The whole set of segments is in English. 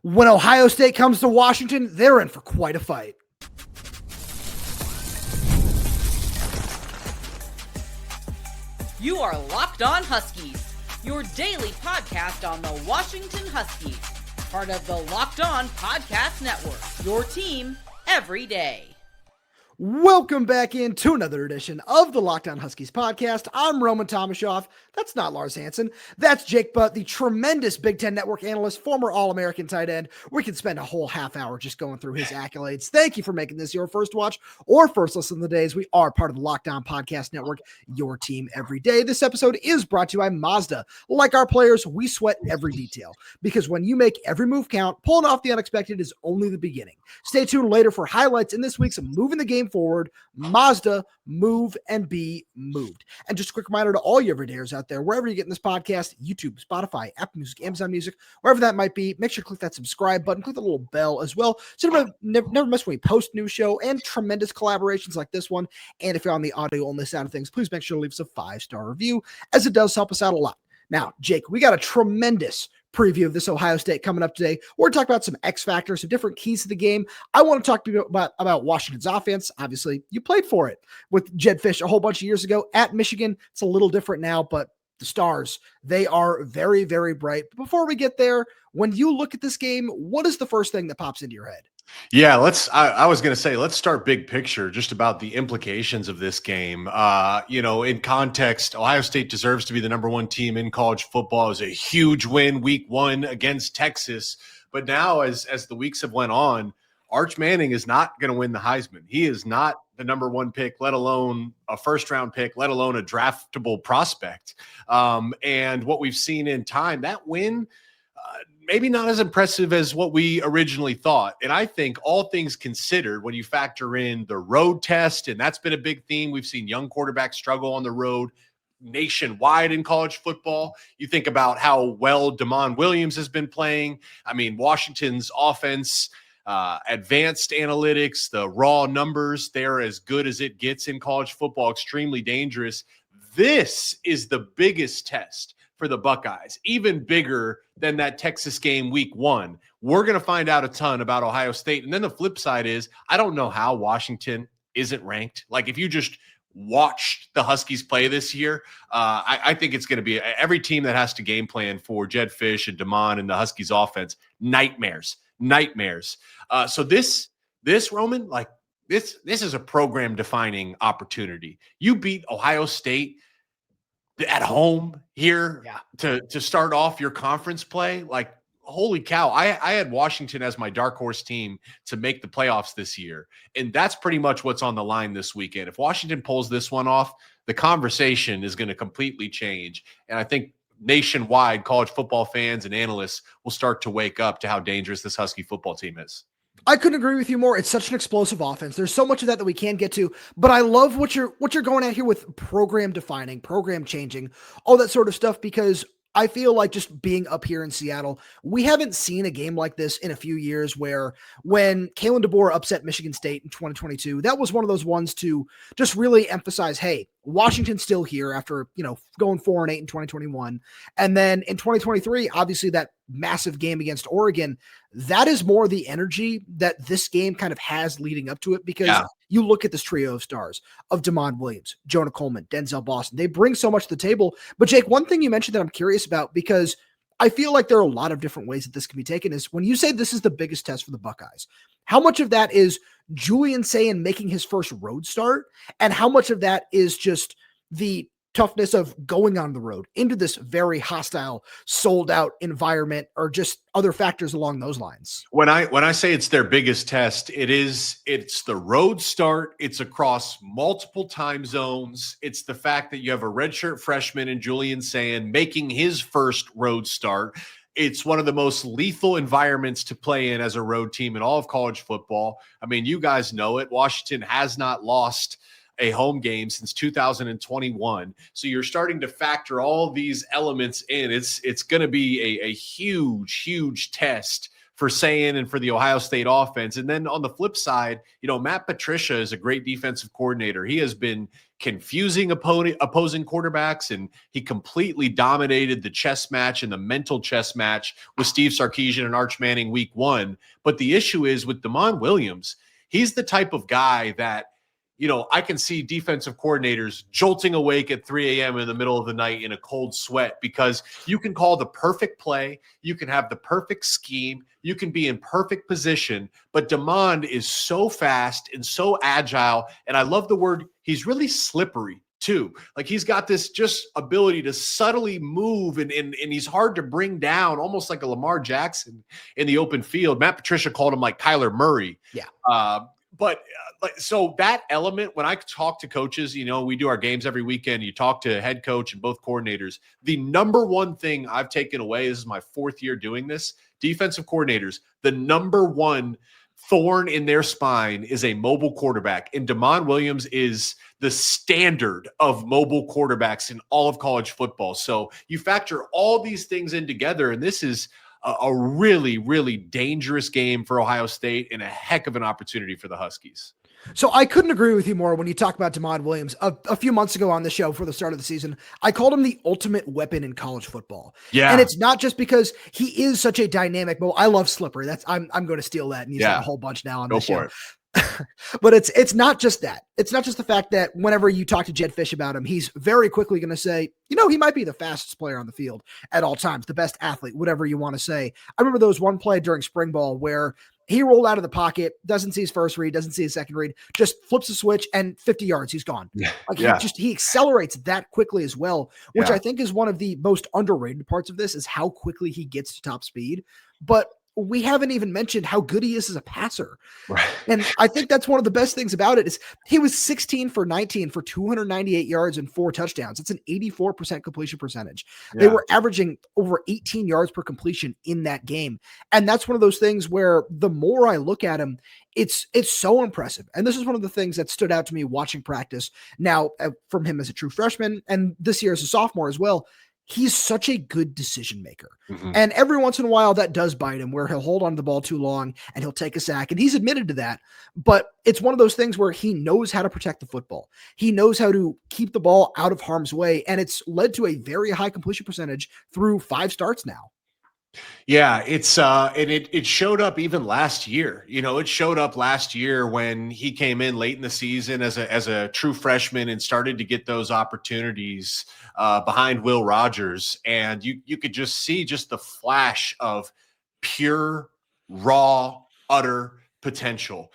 When Ohio State comes to Washington, they're in for quite a fight. You are Locked On Huskies, your daily podcast on the Washington Huskies, part of the Locked On Podcast Network, your team every day. Welcome back into another edition of the Locked On Huskies podcast. I'm Roman Tomashoff. That's not Lars Hansen. That's Jake Butt, the tremendous Big Ten Network analyst, former All-American tight end. We could spend a whole half hour just going through his accolades. Thank you for making this your first watch or first listen of the days. We are part of the Locked On Podcast Network, your team every day. This episode is brought to you by Mazda. Like our players, we sweat every detail because when you make every move count, pulling off the unexpected is only the beginning. Stay tuned later for highlights in this week's Moving the Game Forward. Mazda, move and be moved. And just a quick reminder to all you everydayers out there, wherever you're getting this podcast, YouTube, Spotify, Apple Music, Amazon Music, wherever that might be, make sure to click that subscribe button, click the little bell as well, so you never miss when we post new show and tremendous collaborations like this one. And if you're on the audio only side of things, please make sure to leave us a 5-star review, as it does help us out a lot. Now, Jake, we got a tremendous preview of this Ohio State coming up today. We're going to talk about some X factors, some different keys to the game. I want to talk to you about Washington's offense. Obviously, you played for it with Jedd Fisch a whole bunch of years ago at Michigan. It's a little different now, but the Stars, they are very, very bright. But before we get there, when you look at this game, what is the first thing that pops into your head? Yeah, I was going to say, let's start big picture just about the implications of this game. In context, Ohio State deserves to be the number one team in college football. It was a huge win week 1 against Texas. But now as the weeks have went on, Arch Manning is not going to win the Heisman. He is not the number one pick, let alone a first round pick, let alone a draftable prospect. And what we've seen in time, that win, maybe not as impressive as what we originally thought. And I think all things considered, when you factor in the road test, and that's been a big theme, we've seen young quarterbacks struggle on the road nationwide in college football. You think about how well Damon Williams has been playing. I mean, Washington's offense, advanced analytics, the raw numbers, they're as good as it gets in college football, extremely dangerous. This is the biggest test for the Buckeyes, even bigger than that Texas game week 1. We're going to find out a ton about Ohio State. And then the flip side is, I don't know how Washington isn't ranked. Like, if you just watched the Huskies play this year, I think it's going to be every team that has to game plan for Jedd Fisch and Damon and the Huskies offense, nightmares. So this Roman, like this is a program defining opportunity. You beat Ohio State at home here to start off your conference play. Like, holy cow. I had Washington as my dark horse team to make the playoffs this year. And that's pretty much what's on the line this weekend. If Washington pulls this one off, the conversation is going to completely change. And I think nationwide college football fans and analysts will start to wake up to how dangerous this Husky football team is. I couldn't agree with you more. It's such an explosive offense. There's so much of that we can't get to, but I love what you're going at here with program defining, program changing, all that sort of stuff, because I feel like just being up here in Seattle, we haven't seen a game like this in a few years, where when Kalen DeBoer upset Michigan State in 2022, that was one of those ones to just really emphasize, hey, Washington's still here after, going 4-8 in 2021. And then in 2023, obviously that massive game against Oregon, that is more the energy that this game kind of has leading up to it, because you look at this trio of stars of Damon Williams, Jonah Coleman, Denzel Boston, they bring so much to the table. But Jake, one thing you mentioned that I'm curious about, because I feel like there are a lot of different ways that this can be taken, is when you say this is the biggest test for the Buckeyes, how much of that is Julian Sayin making his first road start, and how much of that is just the toughness of going on the road into this very hostile, sold out environment, or just other factors along those lines? When I say it's their biggest test, it's the road start. It's across multiple time zones. It's the fact that you have a redshirt freshman in Julian Sayin making his first road start. It's one of the most lethal environments to play in as a road team in all of college football. I mean, you guys know it. Washington has not lost a home game since 2021. So you're starting to factor all these elements in. It's going to be a huge, huge test for Sayin and for the Ohio State offense. And then on the flip side, Matt Patricia is a great defensive coordinator. He has been confusing opposing quarterbacks, and he completely dominated the chess match and the mental chess match with Steve Sarkisian and Arch Manning week 1. But the issue is with Damon Williams, he's the type of guy that, I can see defensive coordinators jolting awake at 3 a.m. in the middle of the night in a cold sweat, because you can call the perfect play, you can have the perfect scheme, you can be in perfect position, but Damon is so fast and so agile, and I love the word, he's really slippery too. Like, he's got this just ability to subtly move, and he's hard to bring down, almost like a Lamar Jackson in the open field. Matt Patricia called him like Kyler Murray. Yeah. So that element, when I talk to coaches, we do our games every weekend. You talk to head coach and both coordinators. The number one thing I've taken away, this is my 4th year doing this, defensive coordinators, the number one thorn in their spine is a mobile quarterback. And Damon Williams is the standard of mobile quarterbacks in all of college football. So you factor all these things in together, and this is a really, really dangerous game for Ohio State and a heck of an opportunity for the Huskies. So I couldn't agree with you more when you talk about Damon Williams. A few months ago on the show for the start of the season, I called him the ultimate weapon in college football. Yeah. And it's not just because he is such a dynamic, I love slippery. I'm going to steal that and use that a whole bunch now on the show. But it's not just that. It's not just the fact that whenever you talk to Jedd Fisch about him, he's very quickly going to say, he might be the fastest player on the field at all times, the best athlete, whatever you want to say. I remember there was one play during spring ball where he rolled out of the pocket, doesn't see his first read, doesn't see his second read, just flips a switch, and 50 yards, he's gone. He accelerates that quickly as well, which I think is one of the most underrated parts of this, is how quickly he gets to top speed. But we haven't even mentioned how good he is as a passer. Right. And I think that's one of the best things about it is he was 16 for 19 for 298 yards and 4 touchdowns. It's an 84% completion percentage. Yeah. They were averaging over 18 yards per completion in that game. And that's one of those things where the more I look at him, it's so impressive. And this is one of the things that stood out to me watching practice now from him as a true freshman and this year as a sophomore as well. He's such a good decision maker. Mm-hmm. And every once in a while that does bite him, where he'll hold on to the ball too long and he'll take a sack. And he's admitted to that, but it's one of those things where he knows how to protect the football. He knows how to keep the ball out of harm's way. And it's led to a very high completion percentage through 5 starts now. Yeah, it's and it showed up even last year. It showed up last year when he came in late in the season as a true freshman and started to get those opportunities behind Will Rogers, and you could just see just the flash of pure, raw, utter potential.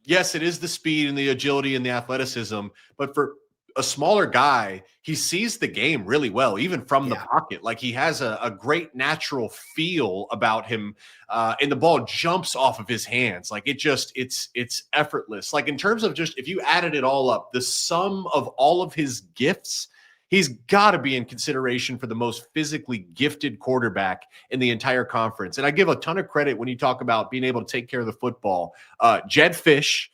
Yes, it is the speed and the agility and the athleticism, but for a smaller guy, he sees the game really well, even from the pocket. Like, he has a great natural feel about him, and the ball jumps off of his hands. Like, it's effortless. Like, in terms of just, if you added it all up, the sum of all of his gifts, he's got to be in consideration for the most physically gifted quarterback in the entire conference. And I give a ton of credit when you talk about being able to take care of the football. Jedd Fisch,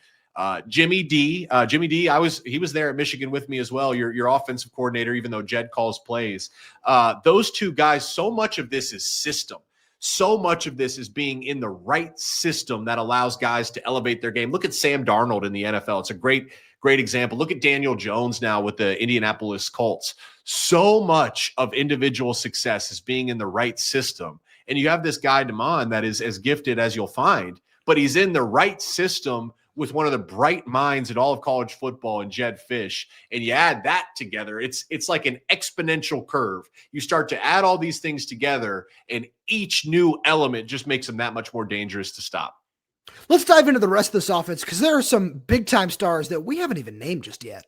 Jimmy D, he was there at Michigan with me as well. Your offensive coordinator, even though Jedd calls plays. Those two guys, so much of this is system. So much of this is being in the right system that allows guys to elevate their game. Look at Sam Darnold in the NFL. It's a great example. Look at Daniel Jones now with the Indianapolis Colts. So much of individual success is being in the right system. And you have this guy, Damon, that is as gifted as you'll find, but he's in the right system with one of the bright minds in all of college football in Jedd Fisch. And you add that together, it's like an exponential curve. You start to add all these things together, and each new element just makes them that much more dangerous to stop. Let's dive into the rest of this offense, because there are some big-time stars that we haven't even named just yet.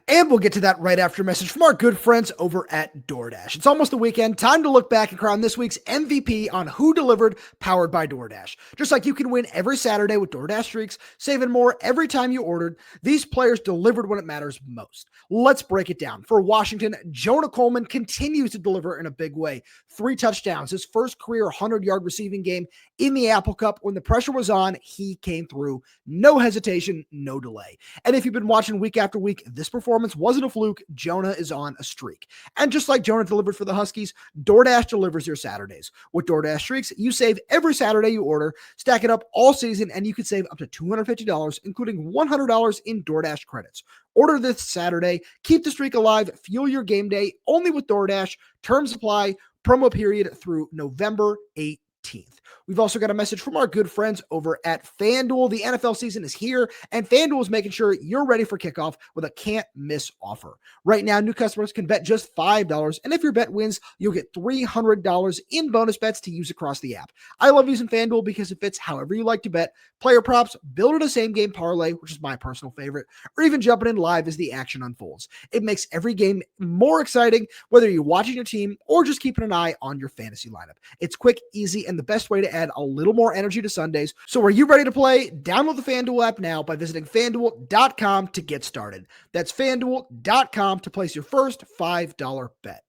And we'll get to that right after a message from our good friends over at DoorDash. It's almost the weekend. Time to look back and crown this week's MVP on Who Delivered, powered by DoorDash. Just like you can win every Saturday with DoorDash streaks, saving more every time you ordered, these players delivered when it matters most. Let's break it down. For Washington, Jonah Coleman continues to deliver in a big way. 3 touchdowns, his first career 100-yard receiving game in the Apple Cup. When the pressure was on, he came through. No hesitation, no delay. And if you've been watching week after week, this performance performance wasn't a fluke. Jonah is on a streak. And just like Jonah delivered for the Huskies, DoorDash delivers your Saturdays. With DoorDash streaks, you save every Saturday you order, stack it up all season, and you can save up to $250, including $100 in DoorDash credits. Order this Saturday. Keep the streak alive. Fuel your game day only with DoorDash. Terms apply. Promo period through November 18th. We've also got a message from our good friends over at FanDuel. The NFL season is here, and FanDuel is making sure you're ready for kickoff with a can't-miss offer. Right now, new customers can bet just $5, and if your bet wins, you'll get $300 in bonus bets to use across the app. I love using FanDuel because it fits however you like to bet. Player props, build it a same-game parlay, which is my personal favorite, or even jumping in live as the action unfolds. It makes every game more exciting, whether you're watching your team or just keeping an eye on your fantasy lineup. It's quick, easy, and the best way to add a little more energy to Sundays. So are you ready to play? Download the FanDuel app now by visiting FanDuel.com to get started. That's FanDuel.com to place your first $5 bet.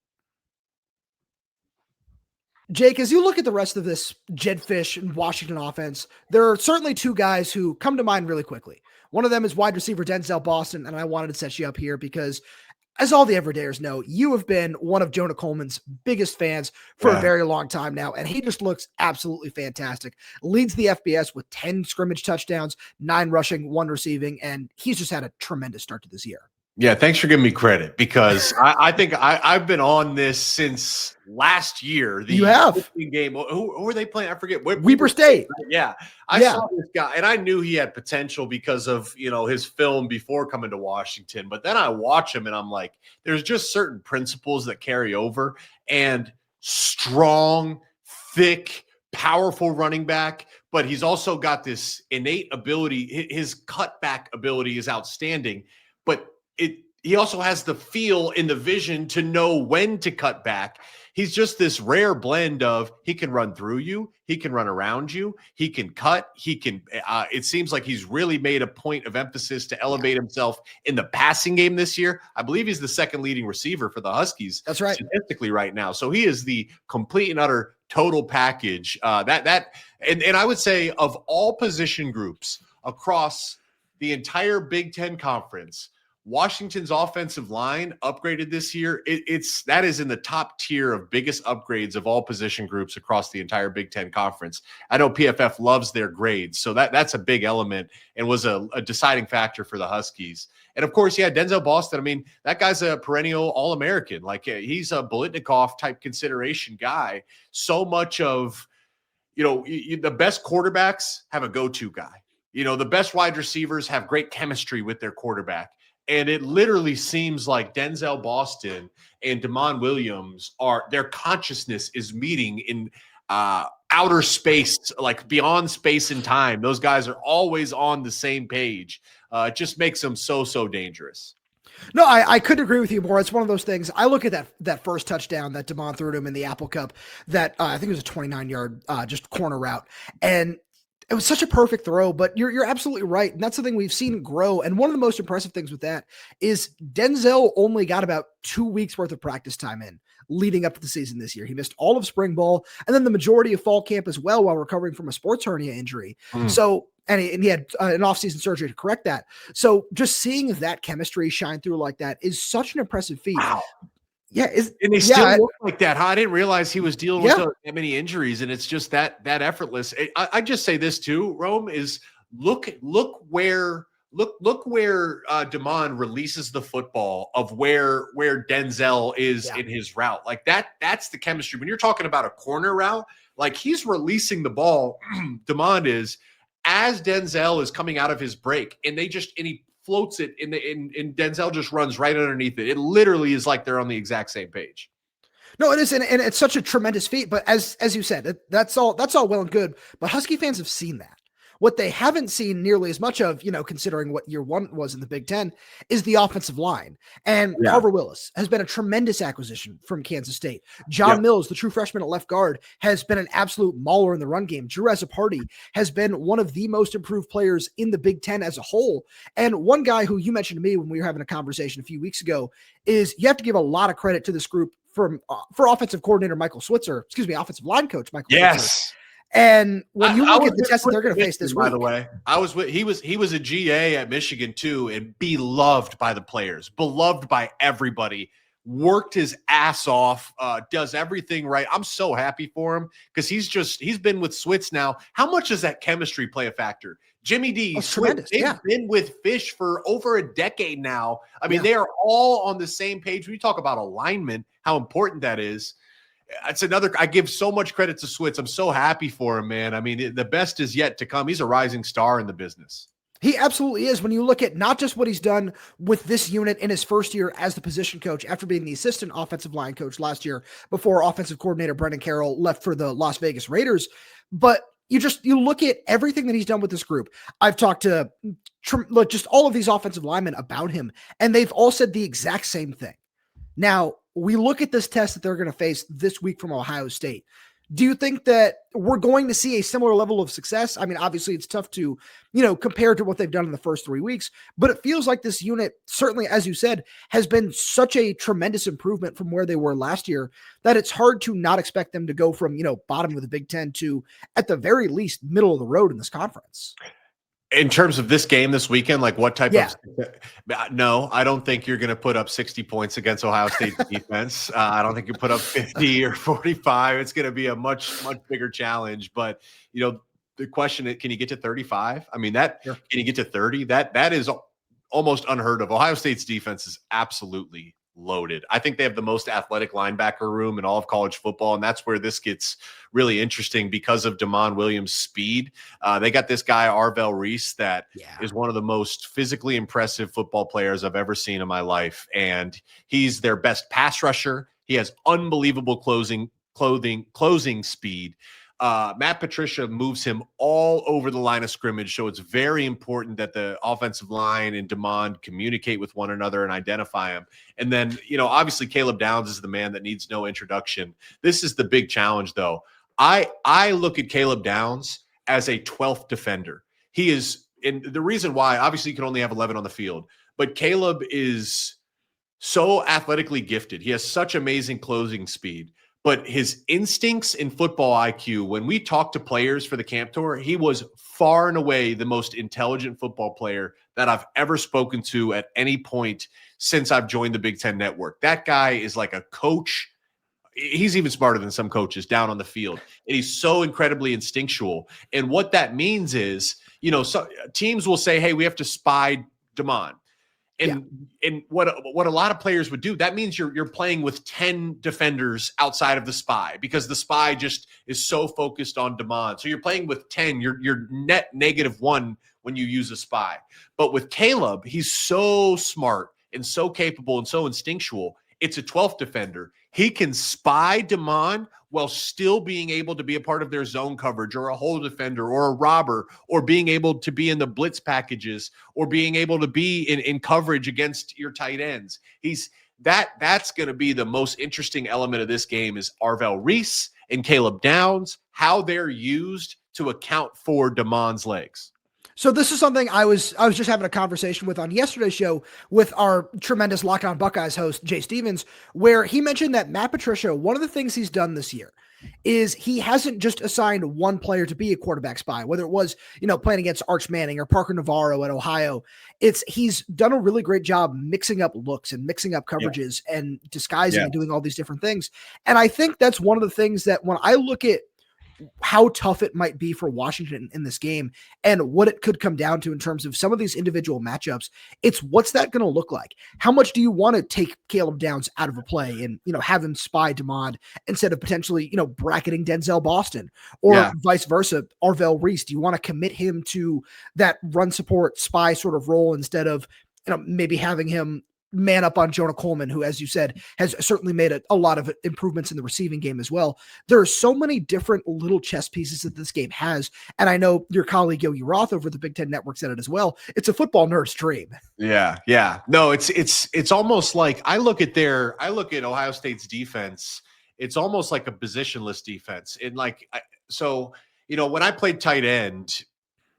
Jake, as you look at the rest of this Jedd Fisch and Washington offense, there are certainly two guys who come to mind really quickly. One of them is wide receiver Denzel Boston, and I wanted to set you up here because, as all the everydayers know, you have been one of Jonah Coleman's biggest fans for a very long time now, and he just looks absolutely fantastic. Leads the FBS with 10 scrimmage touchdowns, 9 rushing, 1 receiving, and he's just had a tremendous start to this year. Yeah, thanks for giving me credit because I think I've been on this since last year. You have game. Who were they playing? I forget. Weber State. Yeah, I saw this guy, and I knew he had potential because of his film before coming to Washington. But then I watch him, and I'm like, there's just certain principles that carry over. And strong, thick, powerful running back, but he's also got this innate ability. His cutback ability is outstanding, but he also has the feel and the vision to know when to cut back. He's just this rare blend of he can run through you, he can run around you, he can cut, he can it seems like he's really made a point of emphasis to elevate himself in the passing game this year. I believe he's the second leading receiver for the Huskies. That's right. Statistically right now. So he is the complete and utter total package. And I would say of all position groups across the entire Big Ten Conference, Washington's offensive line upgraded this year. That is in the top tier of biggest upgrades of all position groups across the entire Big Ten Conference. I know PFF loves their grades, so that's a big element and was a deciding factor for the Huskies. And of course, Denzel Boston. I mean, that guy's a perennial All-American. Like he's a Bolitnikoff type consideration guy. So much of the best quarterbacks have a go-to guy. The best wide receivers have great chemistry with their quarterback. And it literally seems like Denzel Boston and Damon Williams their consciousness is meeting in outer space, like beyond space and time. Those guys are always on the same page. It just makes them so dangerous. No, I couldn't agree with you more. It's one of those things. I look at that first touchdown that Damon threw to him in the Apple Cup, that I think it was a 29-yard just corner route. And it was such a perfect throw, but you're absolutely right. And that's the thing we've seen grow. And one of the most impressive things with that is Denzel only got about 2 weeks worth of practice time in leading up to the season this year. He missed all of spring ball and then the majority of fall camp as well while recovering from a sports hernia injury. So, and he had an offseason surgery to correct that. So just seeing that chemistry shine through like that is such an impressive feat. Wow. Yeah, and they still look like that, huh? I didn't realize he was dealing with that many injuries, and it's just that effortless. I just say this too, Rome, is look where Damon releases the football of where Denzel is in his route. Like that's the chemistry. When you're talking about a corner route, like he's releasing the ball, Damon is, as Denzel is coming out of his break, and he floats it and Denzel just runs right underneath it. It literally is like they're on the exact same page. No, it is, and it's such a tremendous feat. But as you said, that's all well and good. But Husky fans have seen that. What they haven't seen nearly as much of, considering what year one was in the Big Ten, is the offensive line. And Carver Willis has been a tremendous acquisition from Kansas State. John Mills, the true freshman at left guard, has been an absolute mauler in the run game. Drew Azzopardi has been one of the most improved players in the Big Ten as a whole. And one guy who you mentioned to me when we were having a conversation a few weeks ago is you have to give a lot of credit to this group for offensive line coach Michael Switzer. And when you look at the test that they're going to Michigan, face this by week, the way, he was a GA at Michigan too, and beloved by the players, beloved by everybody. Worked his ass off, does everything right. I'm so happy for him because he's been with Switz now. How much does that chemistry play a factor? Jimmy D, Switz, they've been with Fisch for over a decade now. I mean, they are all on the same page. When you talk about alignment, how important that is. It's another. I give so much credit to Switz. I'm so happy for him, man. I mean, the best is yet to come. He's a rising star in the business. He absolutely is. When you look at not just what he's done with this unit in his first year as the position coach after being the assistant offensive line coach last year before offensive coordinator Brendan Carroll left for the Las Vegas Raiders, but you look at everything that he's done with this group. I've talked to just all of these offensive linemen about him, and they've all said the exact same thing. Now, we look at this test that they're going to face this week from Ohio State. Do you think that we're going to see a similar level of success? I mean, obviously it's tough to, compare to what they've done in the first 3 weeks, but it feels like this unit, certainly, as you said, has been such a tremendous improvement from where they were last year that it's hard to not expect them to go from, bottom of the Big Ten to, at the very least, middle of the road in this conference. In terms of this game this weekend, like what type of – no, I don't think you're going to put up 60 points against Ohio State's defense. I don't think you put up 50 or 45. It's going to be a much, much bigger challenge. But, the question is, can you get to 35? I mean, can you get to 30? That is almost unheard of. Ohio State's defense is absolutely loaded. I think they have the most athletic linebacker room in all of college football, and that's where this gets really interesting because of Damon Williams' speed. They got this guy, Arvell Reese, that is one of the most physically impressive football players I've ever seen in my life, and he's their best pass rusher. He has unbelievable closing speed. Matt Patricia moves him all over the line of scrimmage, so it's very important that the offensive line and Damon communicate with one another and identify him. And then, obviously Caleb Downs is the man that needs no introduction. This is the big challenge, though. I look at Caleb Downs as a 12th defender. He is, and the reason why, obviously you can only have 11 on the field, but Caleb is so athletically gifted. He has such amazing closing speed. But his instincts in football IQ, when we talked to players for the camp tour, he was far and away the most intelligent football player that I've ever spoken to at any point since I've joined the Big Ten Network. That guy is like a coach. He's even smarter than some coaches down on the field. And he's so incredibly instinctual. And what that means is, so teams will say, hey, we have to spy Damon. And what a lot of players would do, that means you're playing with 10 defenders outside of the spy because the spy just is so focused on Damon. So you're playing with 10, you're net -1 when you use a spy. But with Caleb, he's so smart and so capable and so instinctual. It's a 12th defender. He can spy Damon while still being able to be a part of their zone coverage or a hole defender or a robber or being able to be in the blitz packages or being able to be in coverage against your tight ends. That's going to be the most interesting element of this game is Arvell Reese and Caleb Downs, how they're used to account for Damon's legs. So this is something I was just having a conversation with on yesterday's show with our tremendous Locked On Buckeyes host, Jay Stevens, where he mentioned that Matt Patricia, one of the things he's done this year is he hasn't just assigned one player to be a quarterback spy, whether it was, playing against Arch Manning or Parker Navarro at Ohio. He's done a really great job mixing up looks and mixing up coverages and disguising and doing all these different things. And I think that's one of the things that when I look at how tough it might be for Washington in this game and what it could come down to in terms of some of these individual matchups, it's what's that going to look like? How much do you want to take Caleb Downs out of a play and, have him spy Damon instead of potentially, bracketing Denzel Boston or vice versa, Arvell Reese? Do you want to commit him to that run support spy sort of role instead of, maybe having him man up on Jonah Coleman, who, as you said, has certainly made a lot of improvements in the receiving game as well. There are so many different little chess pieces that this game has. And I know your colleague Yogi Roth over the Big Ten Network said it as well. It's a football nerd's dream. Yeah. No, it's almost like I look at Ohio State's defense. It's almost like a positionless defense. And when I played tight end,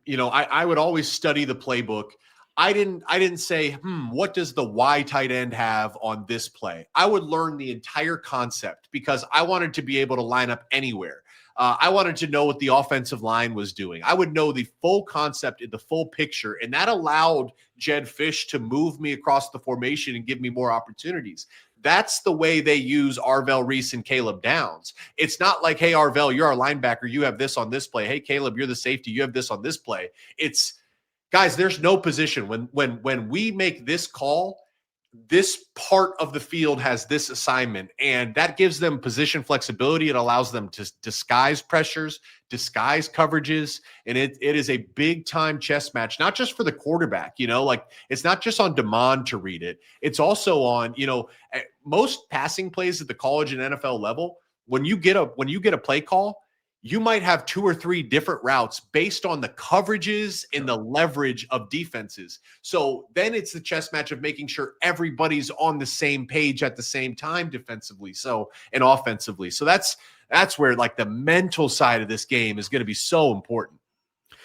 I would always study the playbook. I didn't say, what does the Y tight end have on this play? I would learn the entire concept because I wanted to be able to line up anywhere. I wanted to know what the offensive line was doing. I would know the full concept and the full picture, and that allowed Jedd Fisch to move me across the formation and give me more opportunities. That's the way they use Arvell, Reese, and Caleb Downs. It's not like, hey, Arvell, you're our linebacker. You have this on this play. Hey, Caleb, you're the safety. You have this on this play. It's, guys, there's no position. When we make this call, this part of the field has this assignment, and that gives them position flexibility. It allows them to disguise pressures, disguise coverages, and it is a big-time chess match, not just for the quarterback, like it's not just on demand to read it. It's also on, most passing plays at the college and NFL level, when you get a play call, you might have 2 or 3 different routes based on the coverages and the leverage of defenses. So then it's the chess match of making sure everybody's on the same page at the same time defensively, and offensively. So that's where like the mental side of this game is going to be so important.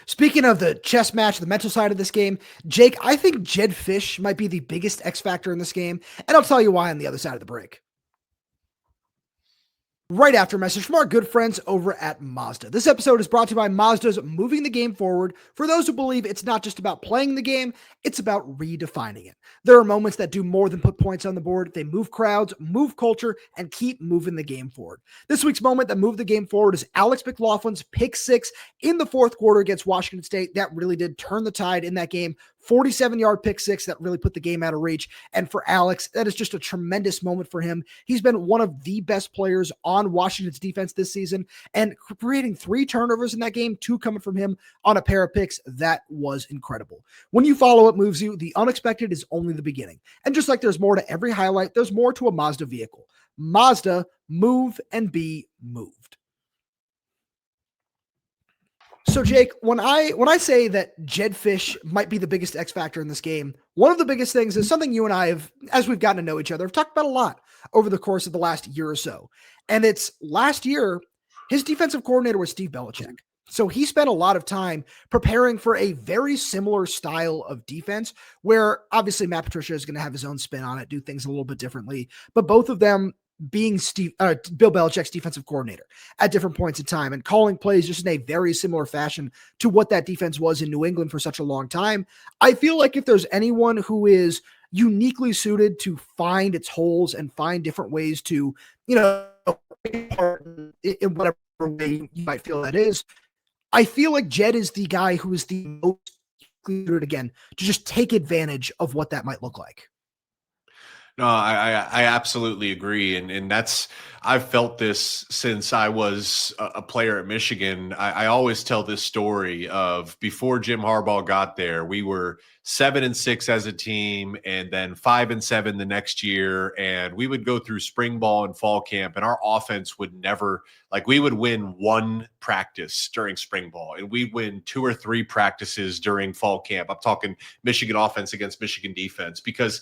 Speaking of the chess match, the mental side of this game, Jake, I think Jedd Fisch might be the biggest X factor in this game, and I'll tell you why on the other side of the break. Right after a message from our good friends over at Mazda. This episode is brought to you by Mazda's Moving the Game Forward. For those who believe it's not just about playing the game, it's about redefining it. There are moments that do more than put points on the board. They move crowds, move culture, and keep moving the game forward. This week's moment that moved the game forward is Alex McLaughlin's pick 6 in the fourth quarter against Washington State. That really did turn the tide in that game. 47-yard pick 6 that really put the game out of reach. And for Alex, that is just a tremendous moment for him. He's been one of the best players on Washington's defense this season, and creating 3 turnovers in that game, 2 coming from him on a pair of picks. That was incredible. When you follow what moves you, the unexpected is only the beginning. And just like there's more to every highlight, there's more to a Mazda vehicle. Mazda, move and be moved. So Jake, when I say that Jedd Fisch might be the biggest X factor in this game, one of the biggest things is something you and I have, as we've gotten to know each other, have talked about a lot over the course of the last year or so. And it's last year, his defensive coordinator was Steve Belichick. So he spent a lot of time preparing for a very similar style of defense where obviously Matt Patricia is going to have his own spin on it, do things a little bit differently, but both of them being Bill Belichick's defensive coordinator at different points in time and calling plays just in a very similar fashion to what that defense was in New England for such a long time. I feel like if there's anyone who is uniquely suited to find its holes and find different ways to, in whatever way you might feel that is, I feel like Jedd is the guy who is the most suited again to just take advantage of what that might look like. No, I absolutely agree. And that's, I've felt this since I was a player at Michigan. I always tell this story of before Jim Harbaugh got there, we were 7-6 as a team and then 5-7 the next year. And we would go through spring ball and fall camp and our offense would never, like we would win 1 practice during spring ball and we'd win 2 or 3 practices during fall camp. I'm talking Michigan offense against Michigan defense because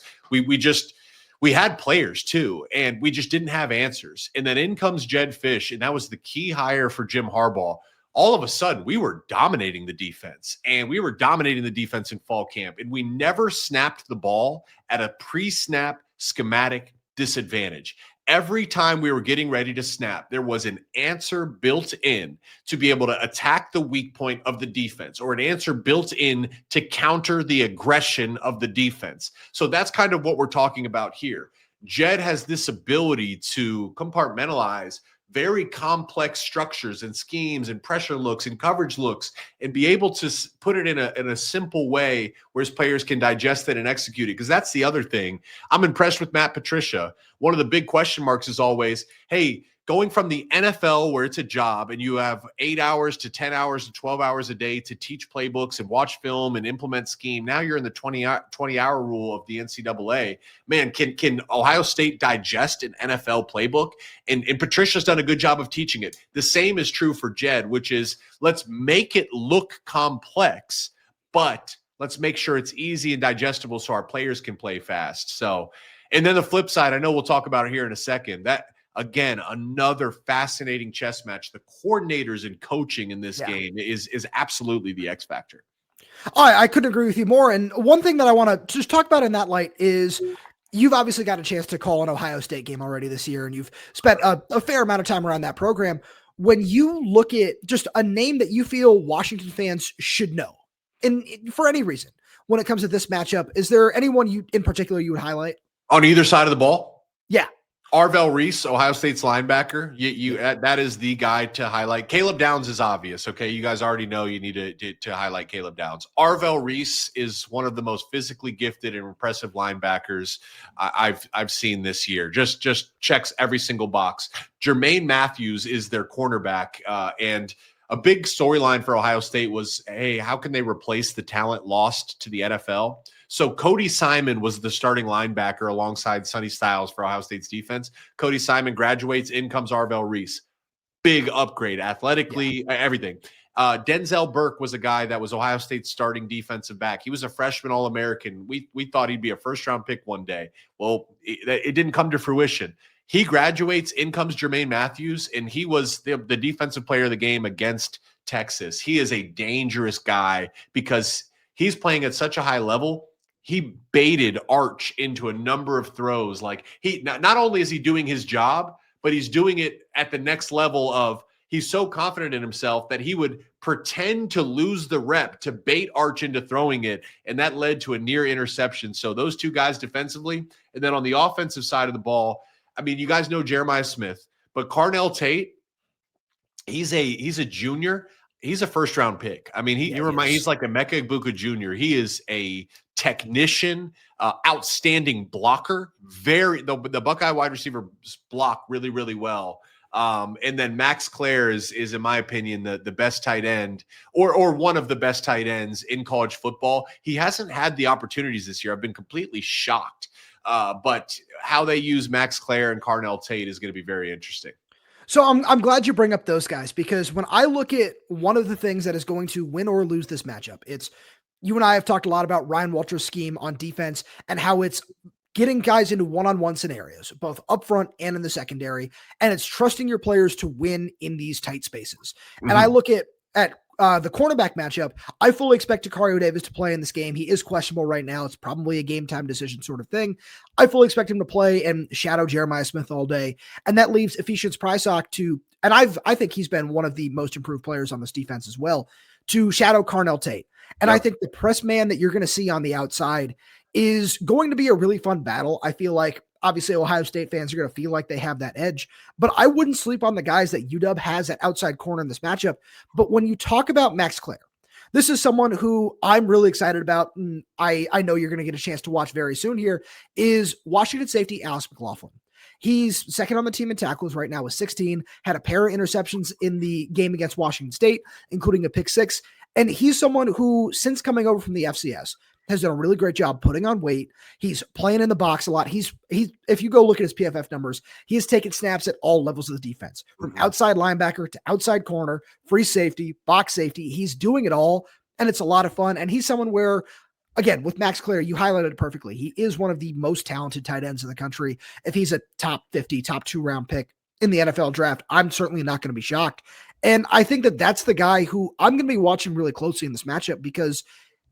we had players too, and we just didn't have answers. And then in comes Jedd Fisch, and that was the key hire for Jim Harbaugh. All of a sudden, we were dominating the defense, and we were dominating the defense in fall camp, and we never snapped the ball at a pre-snap schematic disadvantage. Every time we were getting ready to snap, there was an answer built in to be able to attack the weak point of the defense or an answer built in to counter the aggression of the defense. So that's kind of what we're talking about here. Jedd has this ability to compartmentalize very complex structures and schemes and pressure looks and coverage looks and be able to put it in a simple way where his players can digest it and execute it. Because that's the other thing. I'm impressed with Matt Patricia. One of the big question marks is always, hey, going from the NFL where it's a job and you have 8 hours to 10 hours to 12 hours a day to teach playbooks and watch film and implement scheme. Now you're in the 20-hour rule of the NCAA. Man, can Ohio State digest an NFL playbook? And Patricia's done a good job of teaching it. The same is true for Jedd, which is let's make it look complex, but let's make sure it's easy and digestible so our players can play fast. So, and then the flip side, I know we'll talk about it here in a second, that again, another fascinating chess match. The coordinators and coaching in this game is absolutely the X factor. I couldn't agree with you more. And one thing that I want to just talk about in that light is you've obviously got a chance to call an Ohio State game already this year, and you've spent a fair amount of time around that program. When you look at just a name that you feel Washington fans should know, and for any reason, when it comes to this matchup, is there anyone you in particular you would highlight? On either side of the ball? Yeah. Arvell Reese, Ohio State's linebacker. That is the guy to highlight. Caleb Downs is obvious. Okay, you guys already know you need to highlight Caleb Downs. Arvell Reese is one of the most physically gifted and impressive linebackers I've seen this year. Just checks every single box. Jermaine Matthews is their cornerback, and a big storyline for Ohio State was, hey, how can they replace the talent lost to the NFL? So Cody Simon was the starting linebacker alongside Sonny Styles for Ohio State's defense. Cody Simon graduates, in comes Arvell Reese. Big upgrade, athletically, everything. Denzel Burke was a guy that was Ohio State's starting defensive back. He was a freshman All-American. We thought he'd be a first-round pick one day. Well, it didn't come to fruition. He graduates, in comes Jermaine Matthews, and he was the defensive player of the game against Texas. He is a dangerous guy because he's playing at such a high level. He baited Arch into a number of throws. Like he not only is he doing his job, but he's doing it at the next level of he's so confident in himself that he would pretend to lose the rep to bait Arch into throwing it. And that led to a near interception. So those two guys defensively. And then on the offensive side of the ball, I mean, you guys know Jeremiah Smith, but Carnell Tate, he's a junior. He's a first-round pick. I mean, he's like a Emeka Egbuka Jr. He is a technician, outstanding blocker. The Buckeye wide receivers block really, really well. And then Max Klare is in my opinion, the best tight end or one of the best tight ends in college football. He hasn't had the opportunities this year. I've been completely shocked. But how they use Max Klare and Carnell Tate is going to be very interesting. So I'm glad you bring up those guys, because when I look at one of the things that is going to win or lose this matchup, it's you and I have talked a lot about Ryan Walter's scheme on defense and how it's getting guys into one-on-one scenarios, both up front and in the secondary. And it's trusting your players to win in these tight spaces. Mm-hmm. And I look at the cornerback matchup. I fully expect Tacario Davis to play in this game. He is questionable right now. It's probably a game time decision sort of thing. I fully expect him to play and shadow Jeremiah Smith all day. And that leaves Ephesians Prysock to, and I think he's been one of the most improved players on this defense as well, to shadow Carnell Tate. And I think the press man that you're going to see on the outside is going to be a really fun battle. I feel like obviously Ohio State fans are going to feel like they have that edge, but I wouldn't sleep on the guys that UW has at outside corner in this matchup. But when you talk about Max Klare, this is someone who I'm really excited about, and I know you're going to get a chance to watch very soon here, is Washington safety Alex McLaughlin. He's second on the team in tackles right now with 16, had a pair of interceptions in the game against Washington State, including a pick six. And he's someone who, since coming over from the FCS, has done a really great job putting on weight. He's playing in the box a lot. He's if you go look at his PFF numbers, he has taken snaps at all levels of the defense, from outside linebacker to outside corner, free safety, box safety. He's doing it all, and it's a lot of fun. And he's someone where, again, with Max Klare, you highlighted it perfectly. He is one of the most talented tight ends in the country. If he's a top 50, top 2-round pick in the NFL draft, I'm certainly not going to be shocked. And I think that that's the guy who I'm going to be watching really closely in this matchup, because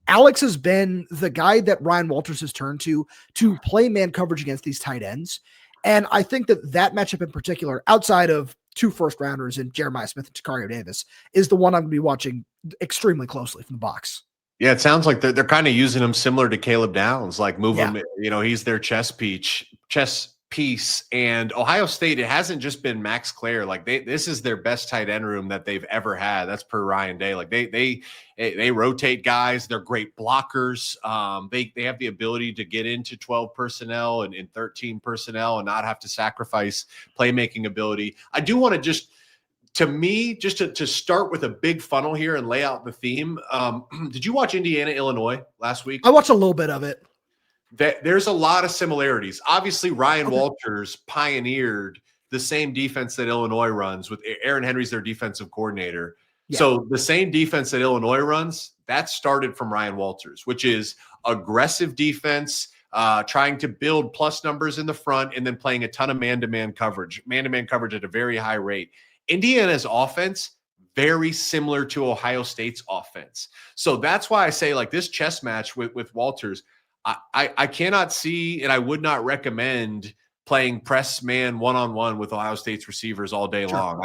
Alex has been the guy that Ryan Walters has turned to play man coverage against these tight ends. And I think that matchup in particular, outside of two first rounders in Jeremiah Smith and Tacario Davis, is the one I'm going to be watching extremely closely from the box. Yeah, it sounds like they're kind of using him similar to Caleb Downs, like move him, he's their chess piece. And Ohio State, it hasn't just been Max Klare. Like this is their best tight end room that they've ever had. That's per Ryan Day. Like they rotate guys. They're great blockers. They have the ability to get into 12 personnel and 13 personnel and not have to sacrifice playmaking ability. I do want to to start with a big funnel here and lay out the theme. Did you watch Indiana, Illinois last week? I watched a little bit of it. There's a lot of similarities. Obviously, Ryan Walters pioneered the same defense that Illinois runs with Aaron Henry's their defensive coordinator. Yeah. So the same defense that Illinois runs, that started from Ryan Walters, which is aggressive defense, trying to build plus numbers in the front and then playing a ton of man-to-man coverage at a very high rate. Indiana's offense, very similar to Ohio State's offense. So that's why I say, like, this chess match with Walters, I cannot see, and I would not recommend playing press man one-on-one with Ohio State's receivers all day long.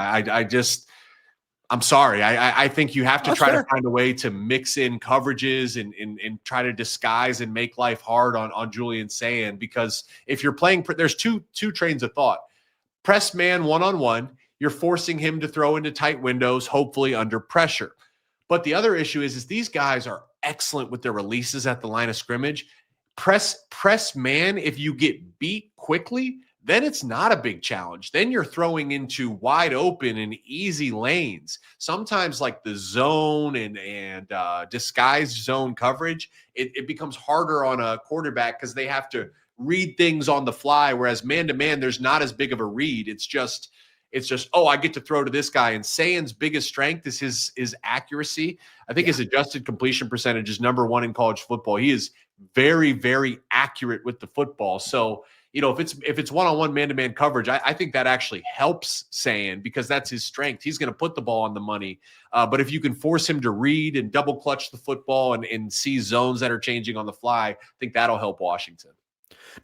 I'm sorry. I think you have to try to find a way to mix in coverages and try to disguise and make life hard on Julian Sayin, because if you're playing, there's two trains of thought. Press man one-on-one, you're forcing him to throw into tight windows, hopefully under pressure. But the other issue is these guys are excellent with their releases at the line of scrimmage. Press man, if you get beat quickly, then it's not a big challenge. Then you're throwing into wide open and easy lanes. Sometimes, like the zone and disguised zone coverage, it becomes harder on a quarterback because they have to read things on the fly, whereas man-to-man, there's not as big of a read. It's just, oh, I get to throw to this guy. And Sayin's biggest strength is his accuracy. I think his adjusted completion percentage is number 1 in college football. He is very, very accurate with the football. So, if it's one-on-one man-to-man coverage, I think that actually helps Sayin because that's his strength. He's going to put the ball on the money. But if you can force him to read and double clutch the football and see zones that are changing on the fly, I think that'll help Washington.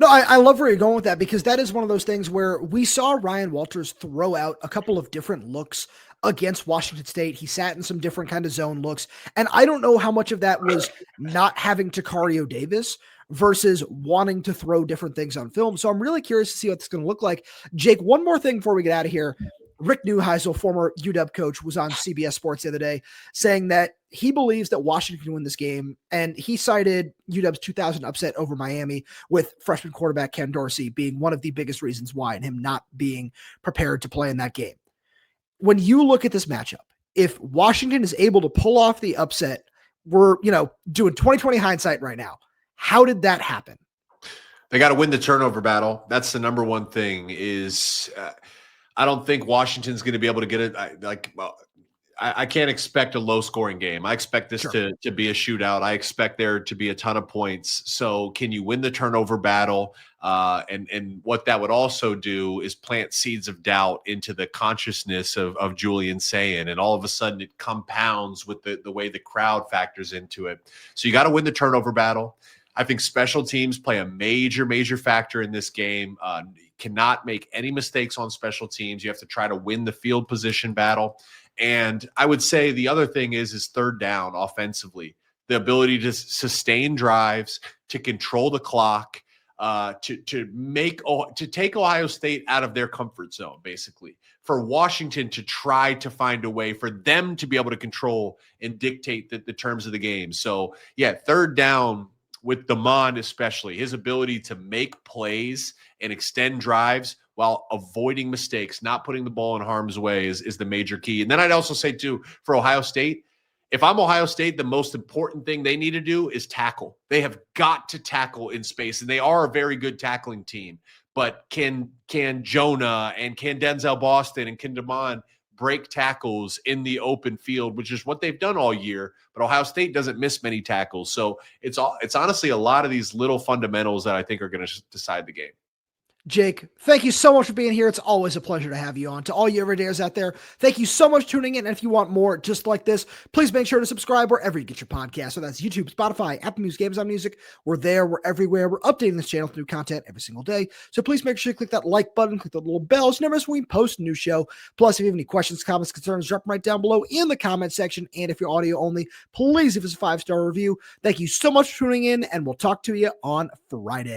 No, I love where you're going with that, because that is one of those things where we saw Ryan Walters throw out a couple of different looks against Washington State. He sat in some different kind of zone looks. And I don't know how much of that was not having Tacario Davis versus wanting to throw different things on film. So I'm really curious to see what it's going to look like. Jake, one more thing before we get out of here. Rick Neuheisel, former UW coach, was on CBS Sports the other day saying that he believes that Washington can win this game. And he cited UW's 2000 upset over Miami with freshman quarterback Ken Dorsey being one of the biggest reasons why, and him not being prepared to play in that game. When you look at this matchup, if Washington is able to pull off the upset, we're, doing 2020 hindsight right now. How did that happen? They got to win the turnover battle. That's the number one thing is, I don't think Washington's going to be able to get it. I can't expect a low-scoring game. I expect this to be a shootout. I expect there to be a ton of points. So can you win the turnover battle? And what that would also do is plant seeds of doubt into the consciousness of Julian Sayin. And all of a sudden it compounds with the way the crowd factors into it. So you got to win the turnover battle. I think special teams play a major factor in this game. Cannot make any mistakes on special teams. You have to try to win the field position battle. And I would say the other thing is third down offensively. The ability to sustain drives, to control the clock, to take Ohio State out of their comfort zone, basically. For Washington to try to find a way for them to be able to control and dictate the terms of the game. So, third down with Damon especially, his ability to make plays and extend drives while avoiding mistakes, not putting the ball in harm's way is the major key. And then I'd also say, too, for Ohio State, if I'm Ohio State, the most important thing they need to do is tackle. They have got to tackle in space, and they are a very good tackling team. But can Jonah and can Denzel Boston and can Damon break tackles in the open field, which is what they've done all year, but Ohio State doesn't miss many tackles. So it's honestly a lot of these little fundamentals that I think are going to decide the game. Jake, thank you so much for being here. It's always a pleasure to have you on. To all you everydayers out there, thank you so much for tuning in. And if you want more just like this, please make sure to subscribe wherever you get your podcast. So that's YouTube, Spotify, Apple Music, Amazon Music. We're there. We're everywhere. We're updating this channel with new content every single day. So please make sure you click that like button, click the little bell so you never miss when we post a new show. Plus, if you have any questions, comments, concerns, drop them right down below in the comment section. And if you're audio only, please give us a 5-star review. Thank you so much for tuning in, and we'll talk to you on Friday.